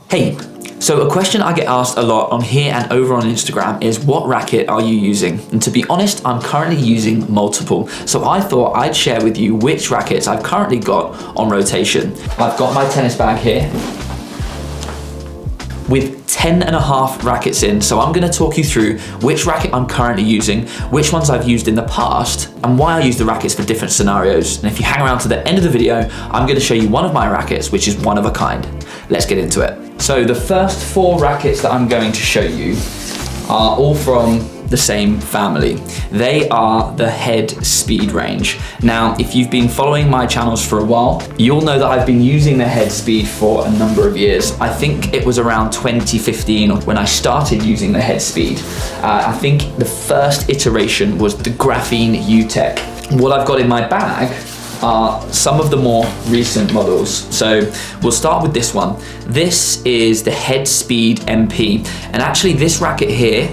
Hey, so a question I get asked a lot on here and over on Instagram is, what racket are you using? And to be honest, I'm currently using multiple. So I thought I'd share with you which rackets I've currently got on rotation. I've got my tennis bag here with 10.5 rackets in. So I'm gonna talk you through which racket I'm currently using, which ones I've used in the past, and why I use the rackets for different scenarios. And if you hang around to the end of the video, I'm gonna show you one of my rackets, which is one of a kind. Let's get into it. So the first 4 rackets that I'm going to show you are all from the same family. They are the head speed range. Now, if you've been following my channels for a while, you'll know that I've been using the head speed for a number of years. I think it was around 2015 when I started using the head speed. I think the first iteration was the graphene UTech. What I've got in my bag are some of the more recent models. So we'll start with this one. This is the Head Speed MP, and actually this racket here,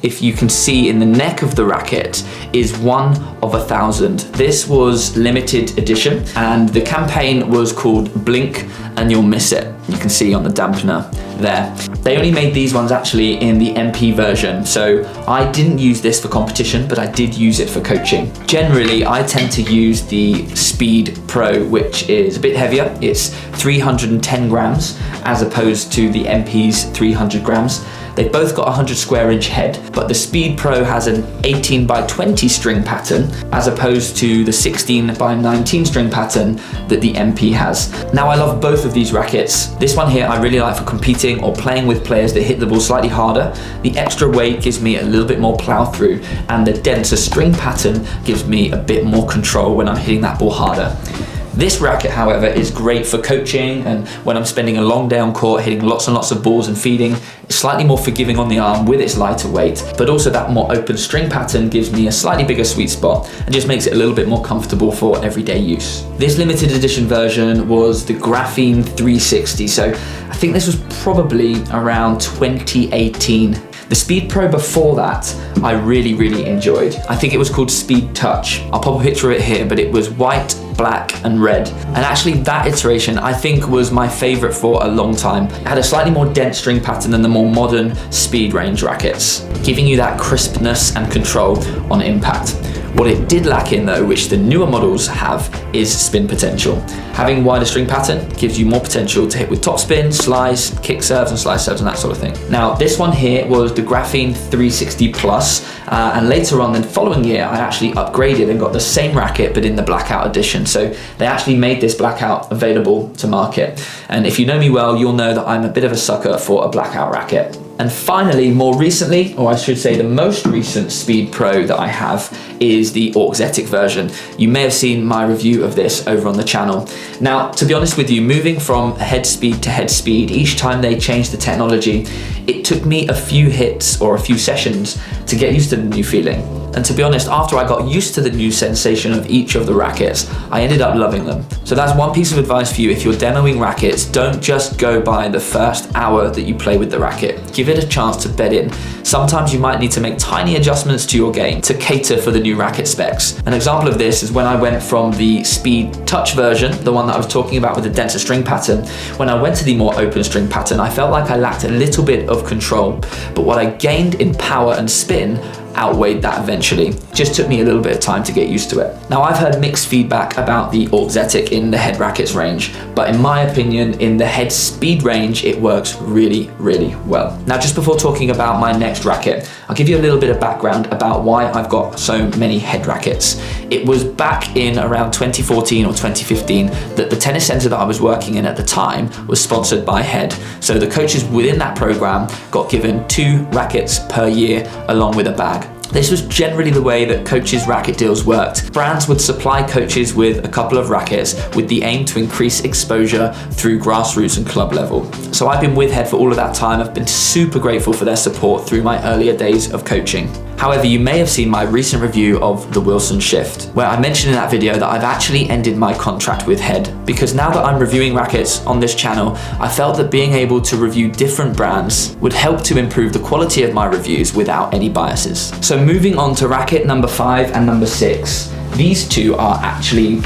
if you can see in the neck of the racket, is 1 of 1,000. This was limited edition, and the campaign was called Blink and You'll Miss It. You can see on the dampener there. They only made these ones actually in the MP version, so I didn't use this for competition, but I did use it for coaching. Generally, I tend to use the Speed Pro, which is a bit heavier. It's 310 grams as opposed to the MP's 300 grams. They've both got a 100 square inch head, but the Speed Pro has an 18 by 20 string pattern as opposed to the 16 by 19 string pattern that the MP has. Now, I love both of these rackets. This one here I really like for competing or playing with players that hit the ball slightly harder. The extra weight gives me a little bit more plow through, and the denser string pattern gives me a bit more control when I'm hitting that ball harder. This racket, however, is great for coaching and when I'm spending a long day on court hitting lots and lots of balls and feeding. It's slightly more forgiving on the arm with its lighter weight, but also that more open string pattern gives me a slightly bigger sweet spot and just makes it a little bit more comfortable for everyday use. This limited edition version was the Graphene 360, so I think this was probably around 2018. The Speed Pro before that, I really enjoyed. I think it was called Speed Touch. I'll pop a picture of it here, but it was white, black, and red. And actually that iteration, I think, was my favorite for a long time. It had a slightly more dense string pattern than the more modern speed range rackets, giving you that crispness and control on impact. What it did lack in though, which the newer models have, is spin potential. Having wider string pattern gives you more potential to hit with topspin, slice, kick serves and slice serves and that sort of thing. Now this one here was the Graphene 360 Plus, and later on the following year I actually upgraded and got the same racket but in the blackout edition. So they actually made this blackout available to market. And if you know me well, you'll know that I'm a bit of a sucker for a blackout racket. And finally, more recently, or I should say the most recent Speed Pro that I have is the Auxetic version. You may have seen my review of this over on the channel. Now, to be honest with you, moving from head speed to head speed, each time they changed the technology, it took me a few hits or a few sessions to get used to the new feeling. And to be honest, after I got used to the new sensation of each of the rackets, I ended up loving them. So that's one piece of advice for you. If you're demoing rackets, don't just go by the first hour that you play with the racket. Give it a chance to bed in. Sometimes you might need to make tiny adjustments to your game to cater for the new racket specs. An example of this is when I went from the Speed Touch version, the one that I was talking about with the denser string pattern, when I went to the more open string pattern, I felt like I lacked a little bit of control, but what I gained in power and spin outweighed that eventually. Just took me a little bit of time to get used to it. Now, I've heard mixed feedback about the Auxetic in the head rackets range, but in my opinion, in the head speed range, it works really well. Now, just before talking about my next racket, I'll give you a little bit of background about why I've got so many head rackets. It was back in around 2014 or 2015 that the tennis center that I was working in at the time was sponsored by Head. So the coaches within that program got given 2 rackets per year along with a bag. This was generally the way that coaches' racket deals worked. Brands would supply coaches with a couple of rackets with the aim to increase exposure through grassroots and club level. So I've been with Head for all of that time. I've been super grateful for their support through my earlier days of coaching. However, you may have seen my recent review of the Wilson Shift, where I mentioned in that video that I've actually ended my contract with Head, because now that I'm reviewing rackets on this channel, I felt that being able to review different brands would help to improve the quality of my reviews without any biases. So moving on to racket number 5 and number 6, these two are actually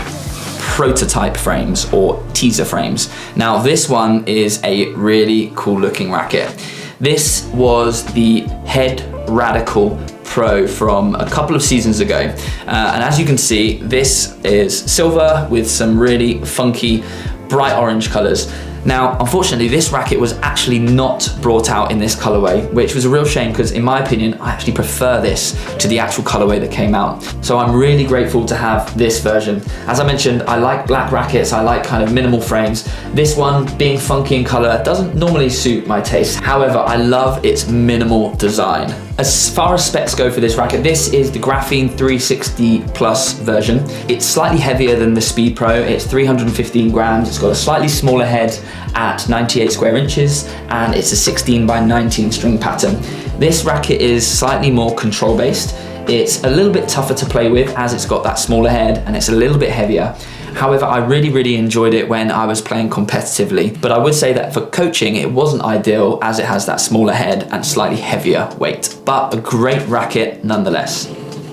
prototype frames or teaser frames. Now this one is a really cool looking racket. This was the Head Radical Pro from a couple of seasons ago. And as you can see, this is silver with some really funky bright orange colors. Now, unfortunately, this racket was actually not brought out in this colorway, which was a real shame because in my opinion, I actually prefer this to the actual colorway that came out. So I'm really grateful to have this version. As I mentioned, I like black rackets, I like kind of minimal frames. This one, being funky in color, doesn't normally suit my taste. However, I love its minimal design. As far as specs go for this racket, this is the Graphene 360 Plus version. It's slightly heavier than the Speed Pro. It's 315 grams. It's got a slightly smaller head at 98 square inches, and it's a 16 by 19 string pattern. This racket is slightly more control based. It's a little bit tougher to play with as it's got that smaller head and it's a little bit heavier. However, I really enjoyed it when I was playing competitively, but I would say that for coaching, it wasn't ideal as it has that smaller head and slightly heavier weight, but a great racket nonetheless.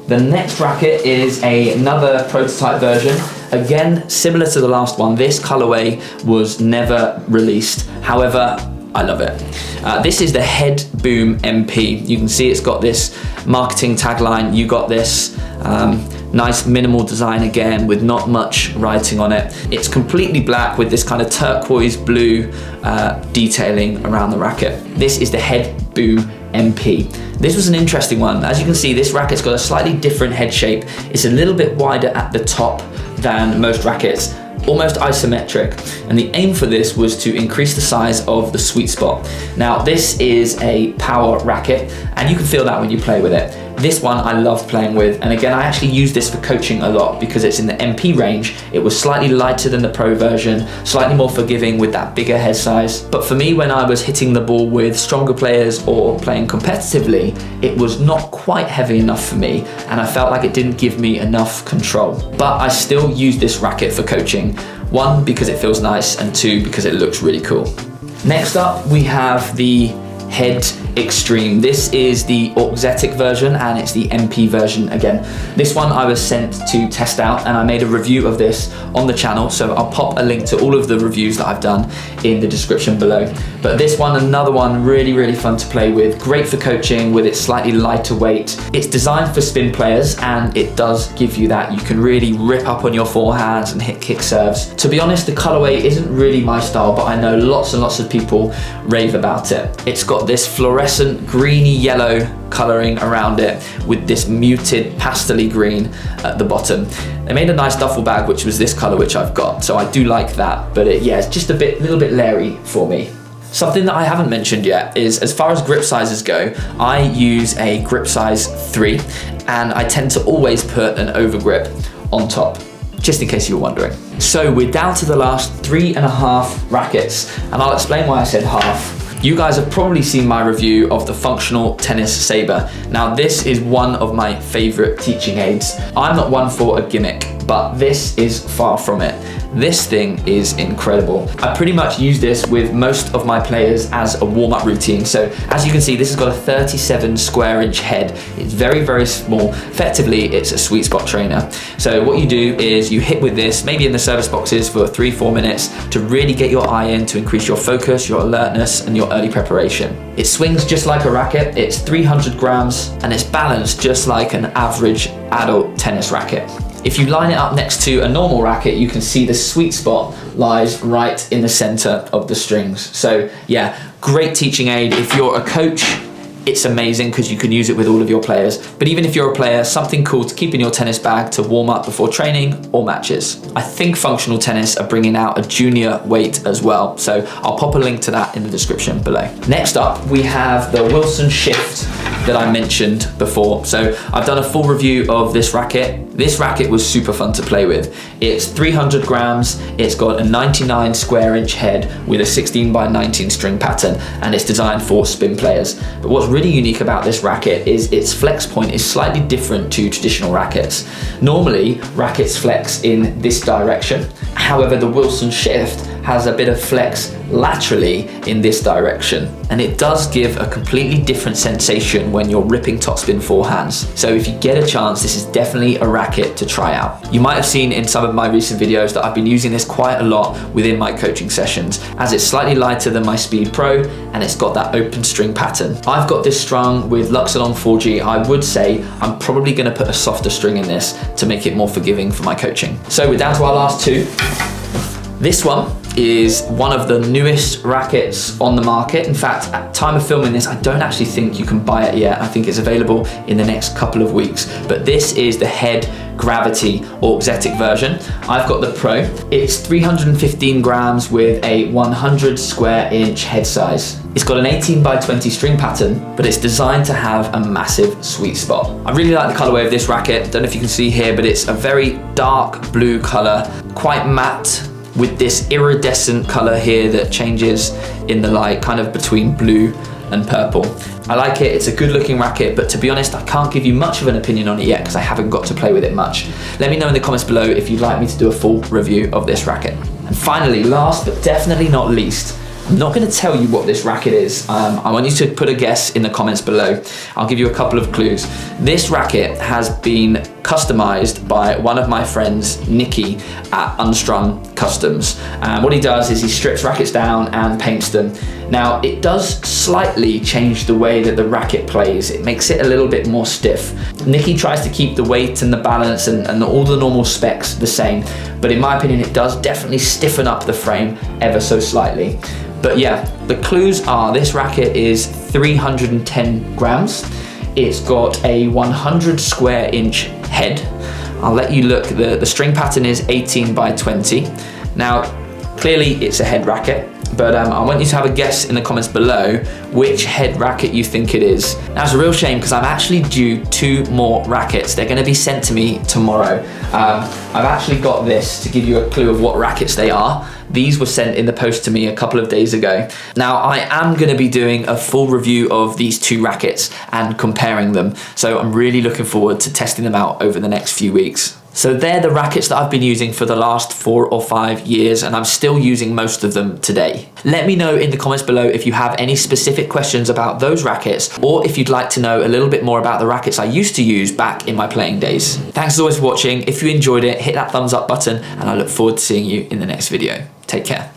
The next racket is another prototype version. Again, similar to the last one, this colorway was never released. However, I love it. This is the Head Boom MP. You can see it's got this marketing tagline, "You got this." Nice minimal design again with not much writing on it. It's completely black with this kind of turquoise blue detailing around the racket. This is the Head Boom MP. This was an interesting one. As you can see, this racket's got a slightly different head shape. It's a little bit wider at the top than most rackets, almost isometric. And the aim for this was to increase the size of the sweet spot. Now, this is a power racket, and you can feel that when you play with it. This one I love playing with, and again, I actually use this for coaching a lot because it's in the MP range. It was slightly lighter than the Pro version, slightly more forgiving with that bigger head size. But for me, when I was hitting the ball with stronger players or playing competitively, it was not quite heavy enough for me, and I felt like it didn't give me enough control. But I still use this racket for coaching. One, because it feels nice, and two, because it looks really cool. Next up, we have the Head Extreme. This is the auxetic version and it's the MP version again. This one I was sent to test out and I made a review of this on the channel, so I'll pop a link to all of the reviews that I've done in the description below. But this one, another one, really fun to play with, great for coaching with its slightly lighter weight. It's designed for spin players and it does give you that. You can really rip up on your forehands and hit kick serves. To be honest, the colorway isn't really my style, but I know lots and lots of people rave about it. It's got this fluorescent greeny yellow coloring around it with this muted pastel-y green at the bottom. They made a nice duffel bag, which was this color, which I've got, so I do like that, but yeah, it's just a little bit lairy for me. Something that I haven't mentioned yet is, as far as grip sizes go, I use a grip size 3, and I tend to always put an overgrip on top, just in case you were wondering. So we're down to the last 3.5 rackets, and I'll explain why I said half. You guys have probably seen my review of the functional tennis Saber. Now, this is one of my favorite teaching aids. I'm not one for a gimmick, but this is far from it. This thing is incredible. I pretty much use this with most of my players as a warm-up routine. So as you can see, this has got a 37 square inch head. It's very small. Effectively, it's a sweet spot trainer. So what you do is you hit with this, maybe in the service boxes for 3-4 minutes to really get your eye in, to increase your focus, your alertness, and your early preparation. It swings just like a racket. It's 300 grams and it's balanced just like an average adult tennis racket. If you line it up next to a normal racket, you can see the sweet spot lies right in the center of the strings. So yeah, great teaching aid. If you're a coach, it's amazing because you can use it with all of your players. But even if you're a player, something cool to keep in your tennis bag to warm up before training or matches. I think Functional Tennis are bringing out a junior weight as well, so I'll pop a link to that in the description below. Next up, we have the Wilson Shift that I mentioned before. So I've done a full review of this racket. This racket was super fun to play with. It's 300 grams, it's got a 99 square inch head with a 16 by 19 string pattern, and it's designed for spin players. But what's really unique about this racket is its flex point is slightly different to traditional rackets. Normally, rackets flex in this direction. However, the Wilson Shift has a bit of flex laterally in this direction, and it does give a completely different sensation when you're ripping topspin forehands. So if you get a chance, this is definitely a racket to try out. You might have seen in some of my recent videos that I've been using this quite a lot within my coaching sessions, as it's slightly lighter than my Speed Pro and it's got that open string pattern. I've got this strung with Luxilon 4G. I would say I'm probably going to put a softer string in this to make it more forgiving for my coaching. So we're down to our last two. This one is one of the newest rackets on the market. In fact, at time of filming this, I don't actually think you can buy it yet. I think it's available in the next couple of weeks. But this is the Head Gravity auxetic version. I've got the Pro. It's 315 grams with a 100 square inch head size. It's got an 18 by 20 string pattern, but it's designed to have a massive sweet spot. I really like the colorway of this racket. Don't know if you can see here, but it's a very dark blue color, quite matte, with this iridescent color here that changes in the light, kind of between blue and purple. I like it, it's a good looking racket, but to be honest, I can't give you much of an opinion on it yet because I haven't got to play with it much. Let me know in the comments below if you'd like me to do a full review of this racket. And finally, last but definitely not least, I'm not going to tell you what this racket is. I want you to put a guess in the comments below. I'll give you a couple of clues. This racket has been customized by one of my friends, Nikki, at Unstrung Customs. What he does is he strips rackets down and paints them. Now, it does slightly change the way that the racket plays. It makes it a little bit more stiff. Nikki tries to keep the weight and the balance and all the normal specs the same, but in my opinion, it does definitely stiffen up the frame ever so slightly. But yeah, the clues are this racket is 310 grams. It's got a 100 square inch head. I'll let you look, the string pattern is 18 by 20. Now, clearly it's a head racket, but I want you to have a guess in the comments below which head racket you think it is. Now, it's a real shame because I'm actually due 2 more rackets. They're gonna be sent to me tomorrow. I've actually got this to give you a clue of what rackets they are. These were sent in the post to me a couple of days ago. Now, I am gonna be doing a full review of these 2 rackets and comparing them. So I'm really looking forward to testing them out over the next few weeks. So they're the rackets that I've been using for the last 4 or 5 years, and I'm still using most of them today. Let me know in the comments below if you have any specific questions about those rackets, or if you'd like to know a little bit more about the rackets I used to use back in my playing days. Thanks as always for watching. If you enjoyed it, hit that thumbs up button, and I look forward to seeing you in the next video. Take care.